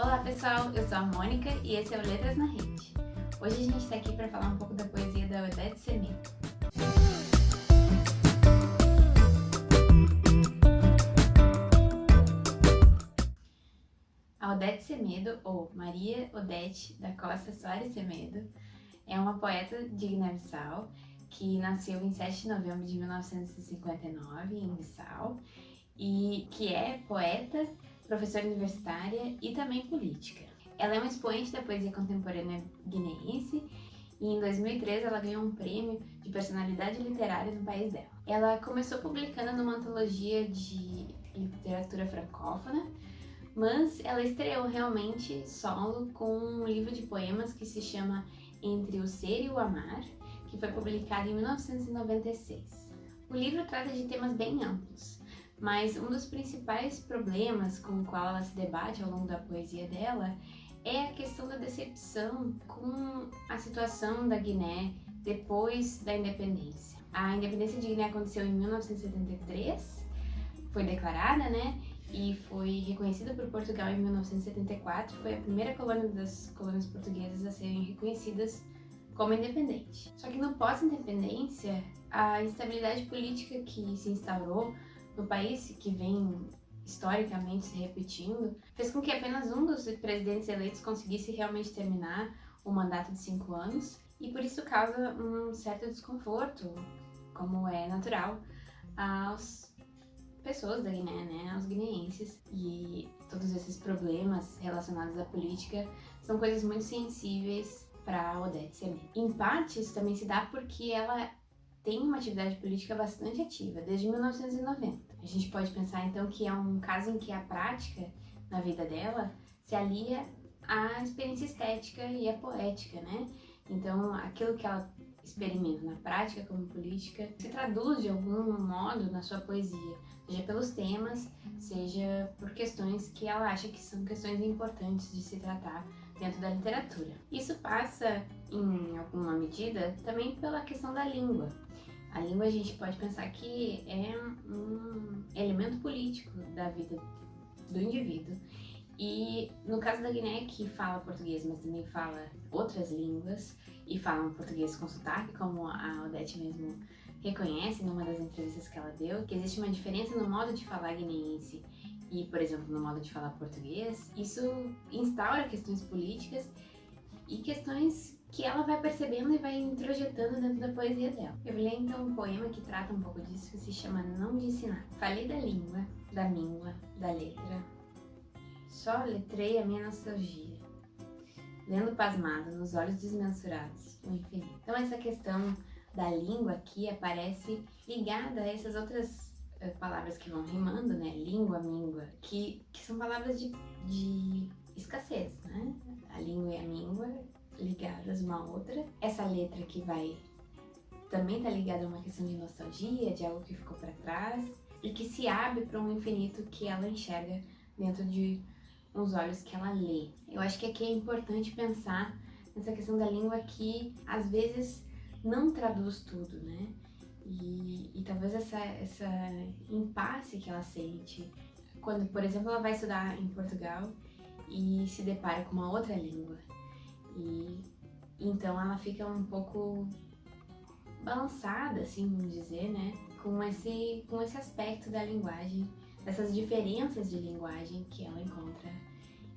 Olá pessoal, eu sou a Mônica e esse é o Letras na Rede. Hoje a gente está aqui para falar um pouco da poesia da Odete Semedo. A Odete Semedo, ou Maria Odete da Costa Soares Semedo, é uma poeta de Guiné-Bissau que nasceu em 7 de novembro de 1959 em Bissau e que é poeta, professora universitária e também política. Ela é uma expoente da poesia contemporânea guineense e em 2013 ela ganhou um prêmio de personalidade literária no país dela. Ela começou publicando numa antologia de literatura francófona, mas ela estreou realmente solo com um livro de poemas que se chama Entre o Ser e o Amar, que foi publicado em 1996. O livro trata de temas bem amplos, mas um dos principais problemas com o qual ela se debate ao longo da poesia dela é a questão da decepção com a situação da Guiné depois da independência. A independência de Guiné aconteceu em 1973, foi declarada, né? E foi reconhecida por Portugal em 1974, foi a primeira colônia das colônias portuguesas a serem reconhecidas como independente. Só que no pós-independência, a instabilidade política que se instaurou no país, que vem historicamente se repetindo, fez com que apenas um dos presidentes eleitos conseguisse realmente terminar o mandato de 5 anos, e por isso causa um certo desconforto, como é natural, às pessoas da Guiné, né, aos guineenses. E todos esses problemas relacionados à política são coisas muito sensíveis para Odete Semedo. Em parte, isso também se dá porque ela tem uma atividade política bastante ativa, desde 1990. A gente pode pensar, então, que é um caso em que a prática na vida dela se alia à experiência estética e à poética, né? Então, aquilo que ela experimenta na prática como política se traduz de algum modo na sua poesia, seja pelos temas, seja por questões que ela acha que são questões importantes de se tratar dentro da literatura. Isso passa, em alguma medida, também pela questão da língua. A língua a gente pode pensar que é um elemento político da vida do indivíduo. E no caso da Guiné, que fala português, mas também fala outras línguas, e fala um português com sotaque, como a Odete mesmo reconhece numa das entrevistas que ela deu, que existe uma diferença no modo de falar guineense e, por exemplo, no modo de falar português. Isso instaura questões políticas e questões que ela vai percebendo e vai introjetando dentro da poesia dela. Eu vou ler então um poema que trata um pouco disso, que se chama Não Disse Nada. Falei da língua, da míngua, da letra, só letrei a minha nostalgia, lendo pasmado nos olhos desmensurados o infinito. Então essa questão da língua aqui aparece ligada a essas outras palavras que vão rimando, né? Língua, míngua, que são palavras de escassez, né? A língua e a míngua ligadas uma à outra. Essa letra que vai também tá ligada a uma questão de nostalgia, de algo que ficou para trás e que se abre para um infinito que ela enxerga dentro de uns olhos que ela lê. Eu acho que aqui é importante pensar nessa questão da língua que às vezes não traduz tudo, né? E talvez essa impasse que ela sente quando, por exemplo, ela vai estudar em Portugal e se depara com uma outra língua. E então ela fica um pouco balançada, assim, vamos dizer, né? Com esse aspecto da linguagem, dessas diferenças de linguagem que ela encontra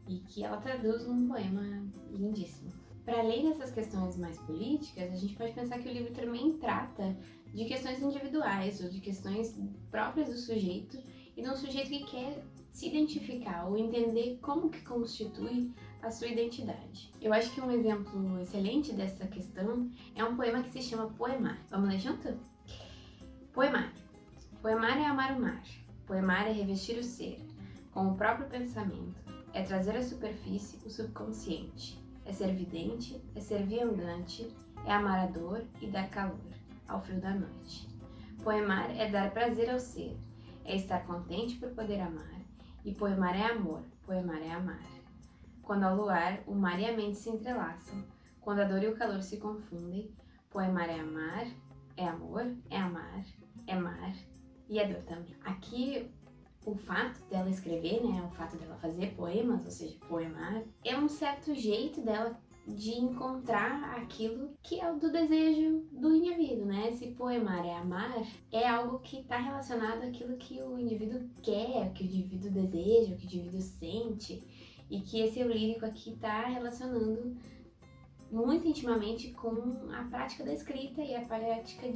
e que ela traduz num poema lindíssimo. Para além dessas questões mais políticas, a gente pode pensar que o livro também trata de questões individuais ou de questões próprias do sujeito e de um sujeito que quer se identificar ou entender como que constitui a sua identidade. Eu acho que um exemplo excelente dessa questão é um poema que se chama Poemar. Vamos ler junto? Poemar. Poemar é amar o mar. Poemar é revestir o ser com o próprio pensamento. É trazer à superfície o subconsciente. É ser vidente, é ser viandante, é amar a dor e dar calor ao frio da noite. Poemar é dar prazer ao ser, é estar contente por poder amar, e poemar é amor, poemar é amar. Quando ao luar, o mar e a mente se entrelaçam, quando a dor e o calor se confundem, poemar é amar, é amor, é amar, é mar e é dor também. Aqui o fato dela escrever, né, o fato dela fazer poemas, ou seja, poemar, é um certo jeito dela de encontrar aquilo que é o do desejo do indivíduo, né? Se poemar é amar, é algo que está relacionado àquilo que o indivíduo quer, que o indivíduo deseja, que o indivíduo sente, e que esse eu lírico aqui está relacionando muito intimamente com a prática da escrita e a prática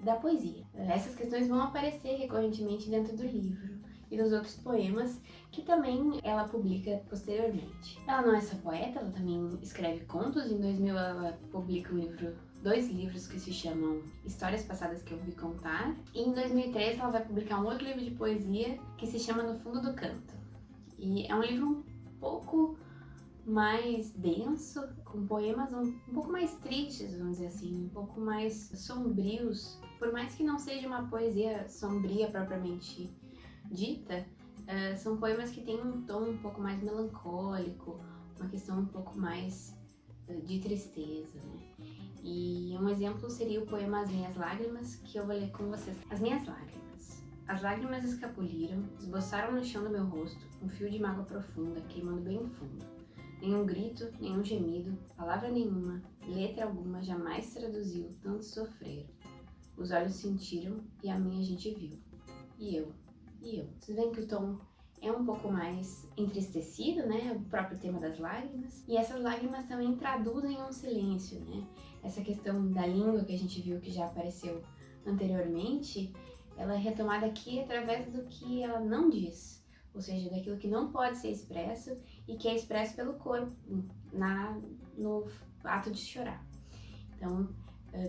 da poesia. Essas questões vão aparecer recorrentemente dentro do livro e dos outros poemas que também ela publica posteriormente. Ela não é só poeta, ela também escreve contos. Em 2000 ela publica dois livros que se chamam Histórias Passadas que Eu Vi Contar. E em 2003 ela vai publicar um outro livro de poesia que se chama No Fundo do Canto. E é um livro um pouco mais denso, com poemas um pouco mais tristes, vamos dizer assim, um pouco mais sombrios. Por mais que não seja uma poesia sombria propriamente dita, são poemas que têm um tom um pouco mais melancólico, uma questão um pouco mais de tristeza, né? E um exemplo seria o poema As Minhas Lágrimas, que eu vou ler com vocês. As minhas lágrimas. As lágrimas escapuliram, esboçaram no chão do meu rosto um fio de mágoa profunda, queimando bem fundo. Nenhum grito, nenhum gemido, palavra nenhuma, letra alguma jamais traduziu tanto sofrer. Os olhos sentiram e a minha gente viu. E eu. Vocês veem que o tom é um pouco mais entristecido, né? O próprio tema das lágrimas. E essas lágrimas também traduzem um silêncio, né? Essa questão da língua que a gente viu que já apareceu anteriormente, ela é retomada aqui através do que ela não diz. Ou seja, daquilo que não pode ser expresso e que é expresso pelo corpo no ato de chorar. Então,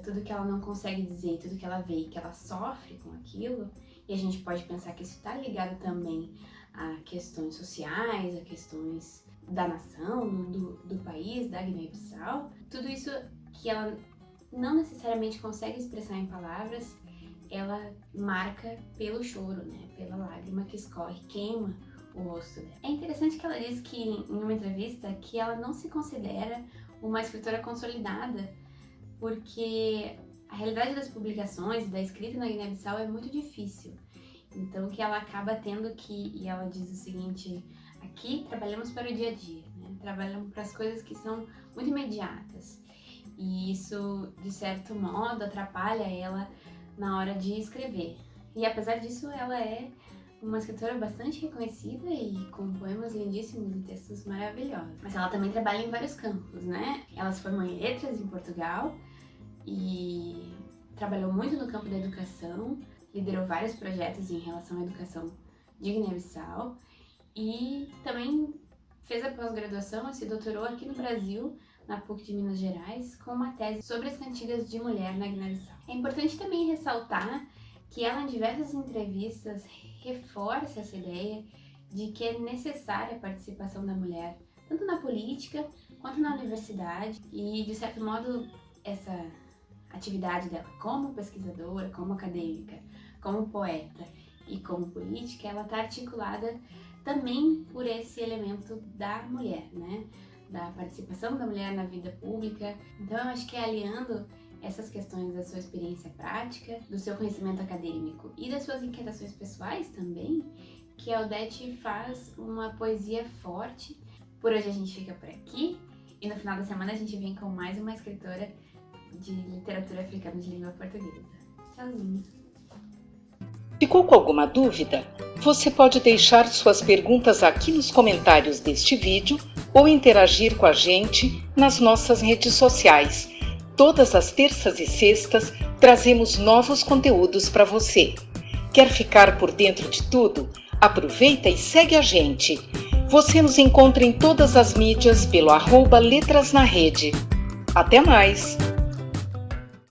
tudo que ela não consegue dizer, tudo que ela vê e que ela sofre com aquilo, e a gente pode pensar que isso está ligado também a questões sociais, a questões da nação, do país, da Guiné-Bissau, tudo isso que ela não necessariamente consegue expressar em palavras, ela marca pelo choro, né? Pela lágrima que escorre, queima o rosto dela. É interessante que ela diz que, em uma entrevista, que ela não se considera uma escritora consolidada, porque a realidade das publicações e da escrita na Guiné-Bissau é muito difícil. Então que ela acaba tendo que, e ela diz o seguinte, aqui trabalhamos para o dia a dia, né? Trabalhamos para as coisas que são muito imediatas. E isso, de certo modo, atrapalha ela na hora de escrever. E apesar disso, ela é uma escritora bastante reconhecida e com poemas lindíssimos e textos maravilhosos. Mas ela também trabalha em vários campos, né? Ela se formou em letras em Portugal e trabalhou muito no campo da educação, liderou vários projetos em relação à educação de Guiné-Bissau e também fez a pós-graduação e se doutorou aqui no Brasil, na PUC de Minas Gerais, com uma tese sobre as cantigas de mulher na Guiné-Bissau. É importante também ressaltar que ela, em diversas entrevistas, reforça essa ideia de que é necessária a participação da mulher, tanto na política quanto na universidade, e, de certo modo, essa atividade dela como pesquisadora, como acadêmica, como poeta e como política, ela está articulada também por esse elemento da mulher, né? Da participação da mulher na vida pública. Então eu acho que é aliando essas questões da sua experiência prática, do seu conhecimento acadêmico e das suas inquietações pessoais também, que a Odete faz uma poesia forte. Por hoje a gente fica por aqui e no final da semana a gente vem com mais uma escritora de literatura africana de língua portuguesa. Tchauzinho! Ficou com alguma dúvida? Você pode deixar suas perguntas aqui nos comentários deste vídeo ou interagir com a gente nas nossas redes sociais. Todas as terças e sextas trazemos novos conteúdos para você. Quer ficar por dentro de tudo? Aproveita e segue a gente. Você nos encontra em todas as mídias pelo @letrasnarede. Até mais!